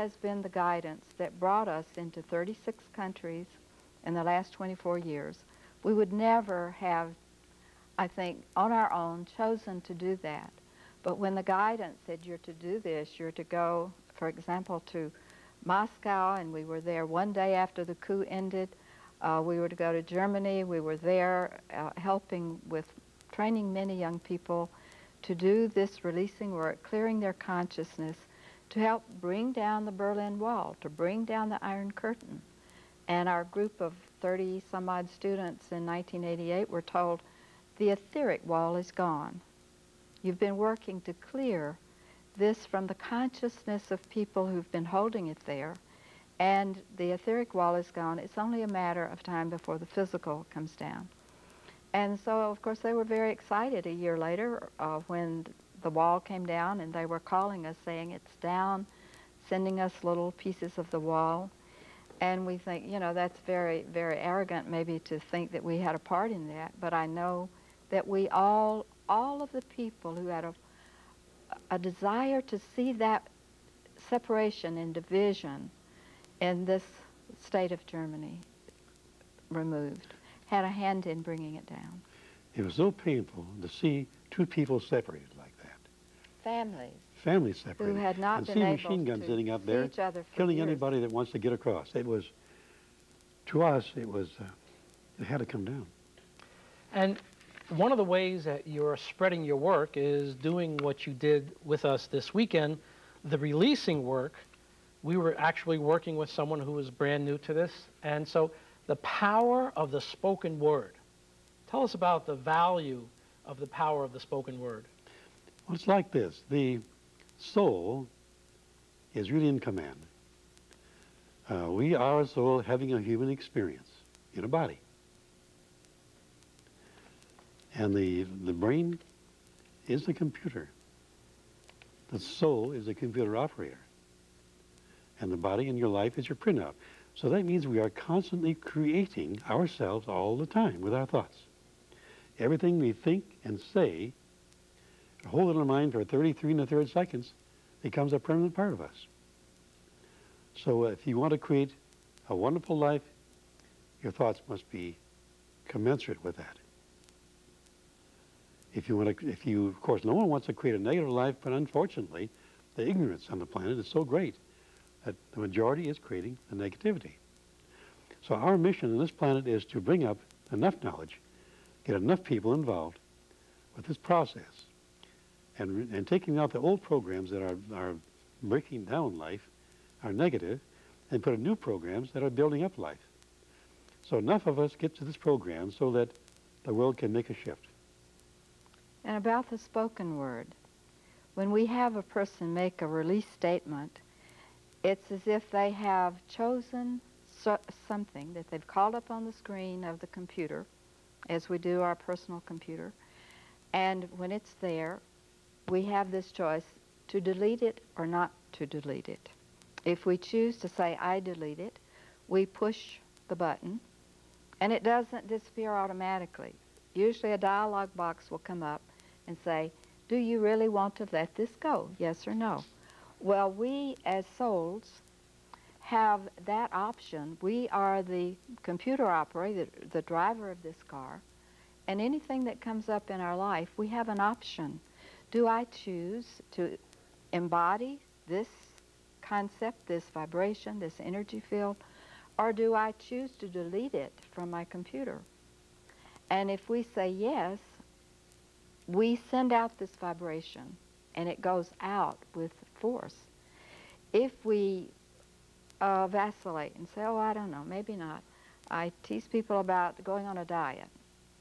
has been the guidance that brought us into 36 countries in the last 24 years. We would never have, I think, on our own chosen to do that. But when the guidance said you're to do this, you're to go, for example, to Moscow, and we were there one day after the coup ended. We were to go to Germany. We were there helping with training many young people to do this releasing work, clearing their consciousness, to help bring down the Berlin Wall, to bring down the Iron Curtain. And our group of 30-some-odd students in 1988 were told, the etheric wall is gone. You've been working to clear this from the consciousness of people who've been holding it there, and the etheric wall is gone. It's only a matter of time before the physical comes down. And so, of course, they were very excited a year later when the wall came down, and they were calling us saying it's down, sending us little pieces of the wall. And we think, you know, that's very, very arrogant maybe to think that we had a part in that, but I know that we all of the people who had a desire to see that separation and division in this state of Germany removed, had a hand in bringing it down. It was so painful to see two people separated like that. Families separated. Who had not and been see able machine guns to sitting up see there, each other for killing years. anybody that wants to get across. It was, to us, it was, it had to come down. And one of the ways that you're spreading your work is doing what you did with us this weekend, the releasing work. We were actually working with someone who was brand new to this, and so the power of the spoken word. Tell us about the value of the power of the spoken word. Well, it's like this. The soul is really in command. We are a soul having a human experience in a body. And the brain is the computer. The soul is the computer operator. And the body in your life is your printout. So that means we are constantly creating ourselves all the time with our thoughts. Everything we think and say, hold it in our mind for 33 1/3 seconds, becomes a permanent part of us. So if you want to create a wonderful life, your thoughts must be commensurate with that. If you, of course, no one wants to create a negative life, but unfortunately, the ignorance on the planet is so great that the majority is creating the negativity. So our mission on this planet is to bring up enough knowledge, get enough people involved with this process, and taking out the old programs that are breaking down life, are negative, and put in new programs that are building up life. So enough of us get to this program so that the world can make a shift. And about the spoken word, when we have a person make a release statement, it's as if they have chosen something that they've called up on the screen of the computer, as we do our personal computer, and when it's there, we have this choice to delete it or not to delete it. If we choose to say, I delete it, we push the button, and it doesn't disappear automatically. Usually a dialog box will come up and say, do you really want to let this go, yes or no? Well, we as souls have that option. We are the computer operator, the driver of this car, and anything that comes up in our life, we have an option. Do I choose to embody this concept, this vibration, this energy field, or do I choose to delete it from my computer? And if we say yes, we send out this vibration, and it goes out with force. If we vacillate and say, oh, I don't know, maybe not. I tease people about going on a diet.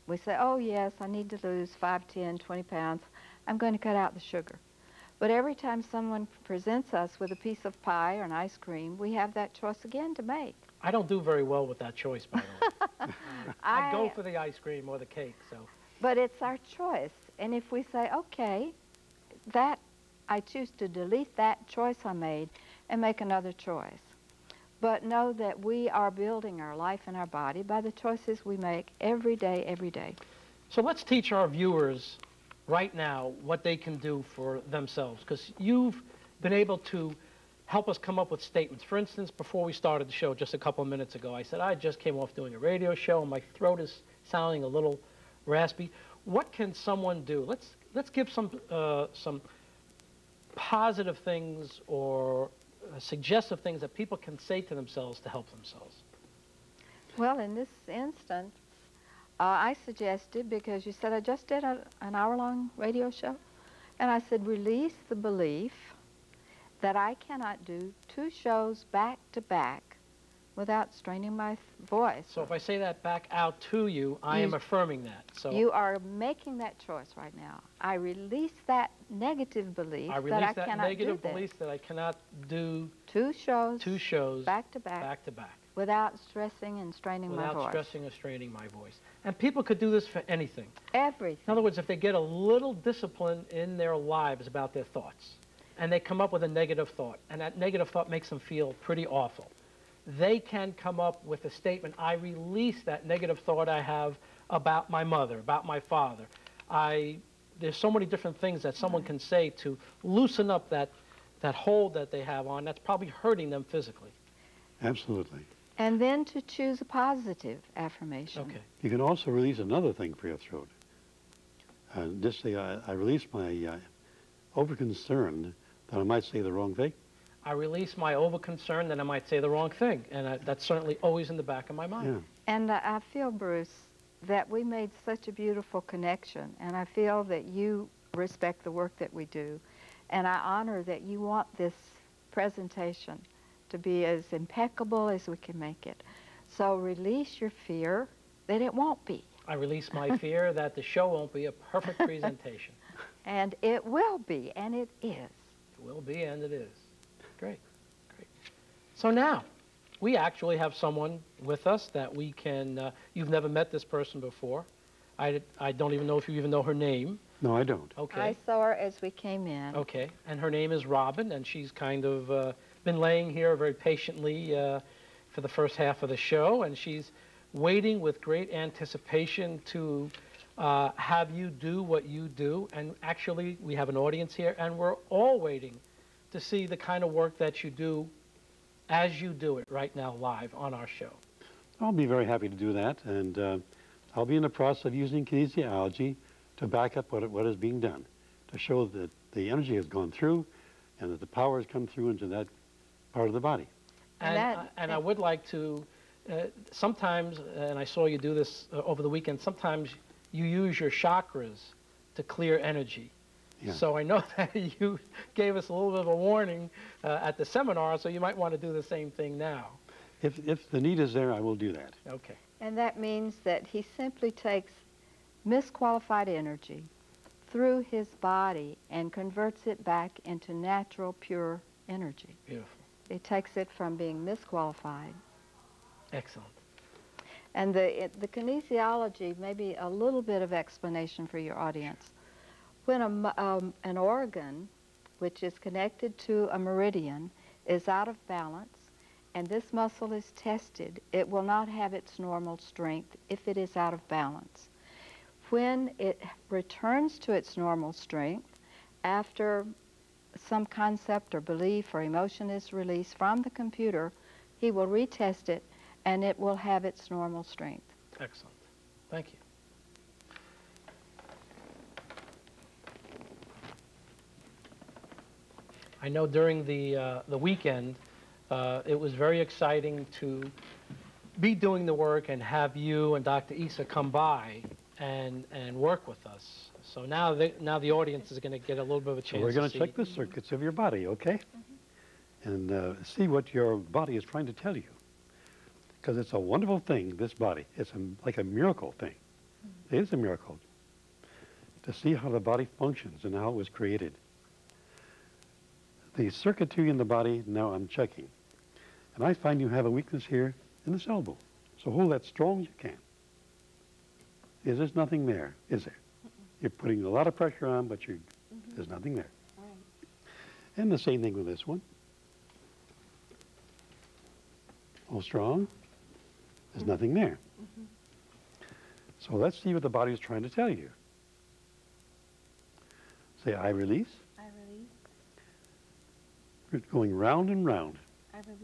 We say, oh, yes, I need to lose 5, 10, 20 pounds. I'm going to cut out the sugar. But every time someone presents us with a piece of pie or an ice cream, we have that choice again to make. I don't do very well with that choice, by the way. I go for the ice cream or the cake, so. But it's our choice. And if we say, okay, that I choose to delete that choice I made and make another choice. But know that we are building our life and our body by the choices we make every day, every day. So let's teach our viewers right now what they can do for themselves, because you've been able to help us come up with statements. For instance, before we started the show just a couple of minutes ago, I said, I just came off doing a radio show and my throat is sounding a little raspy. What can someone do? Let's give some positive things or suggestive things that people can say to themselves to help themselves. Well, in this instance, I suggested, because you said I just did an hour-long radio show, and I said release the belief that I cannot do 2 shows back to back without straining my voice. So if I say that back out to you, I am affirming that. So you are making that choice right now. I release that negative belief I that release I that cannot negative do belief that I cannot do 2 shows, 2 shows back to back, back to back without stressing and straining my voice. without stressing or straining my voice. And people could do this for anything. Everything. In other words, if they get a little discipline in their lives about their thoughts, and they come up with a negative thought, and that negative thought makes them feel pretty awful, they can come up with a statement, I release that negative thought I have about my mother, about my father. There's so many different things that someone can say to loosen up that hold that they have on that's probably hurting them physically. Absolutely. And then to choose a positive affirmation. Okay. You can also release another thing for your throat. Just say, I release my over-concern that I might say the wrong thing. I release my over-concern that I might say the wrong thing, and that's certainly always in the back of my mind. Yeah. And I feel, Bruce, that we made such a beautiful connection, and I feel that you respect the work that we do, and I honor that you want this presentation to be as impeccable as we can make it. So release your fear that it won't be. I release my fear that the show won't be a perfect presentation. And it will be, and it is. It will be, and it is. Great, great. So now, we actually have someone with us that we can, you've never met this person before. I don't even know if you even know her name. No, I don't. Okay. I saw her as we came in. Okay, and her name is Robin, and she's kind of been laying here very patiently for the first half of the show, and she's waiting with great anticipation to have you do what you do. And actually, we have an audience here, and we're all waiting to see the kind of work that you do as you do it right now live on our show. I'll be very happy to do that, and I'll be in the process of using kinesiology to back up what is being done, to show that the energy has gone through and that the power has come through into that part of the body. And I would like to, sometimes, and I saw you do this over the weekend, sometimes you use your chakras to clear energy. Yeah. So I know that you gave us a little bit of a warning at the seminar, so you might want to do the same thing now. If the need is there, I will do that. Okay. And that means that he simply takes misqualified energy through his body and converts it back into natural, pure energy. Beautiful. He takes it from being misqualified. Excellent. And the kinesiology, maybe a little bit of explanation for your audience. When an organ, which is connected to a meridian, is out of balance, and this muscle is tested, it will not have its normal strength if it is out of balance. When it returns to its normal strength, after some concept or belief or emotion is released from the computer, he will retest it, and it will have its normal strength. Excellent. Thank you. I know during the weekend, it was very exciting to be doing the work and have you and Dr. Issa come by and work with us. So now the audience is going to get a little bit of a chance. So we're going to to check the circuits of your body, okay? And see what your body is trying to tell you. Because it's a wonderful thing, this body. It's like a miracle thing. It is a miracle to see how the body functions and how it was created. The circuitry in the body, now I'm checking. And I find you have a weakness here in this elbow. So hold that strong as you can. There's nothing there, is there? You're putting a lot of pressure on, but there's nothing there. Right. And the same thing with this one. Hold strong. There's nothing there. So let's see what the body is trying to tell you. Say, I release. I release. going round and round. I release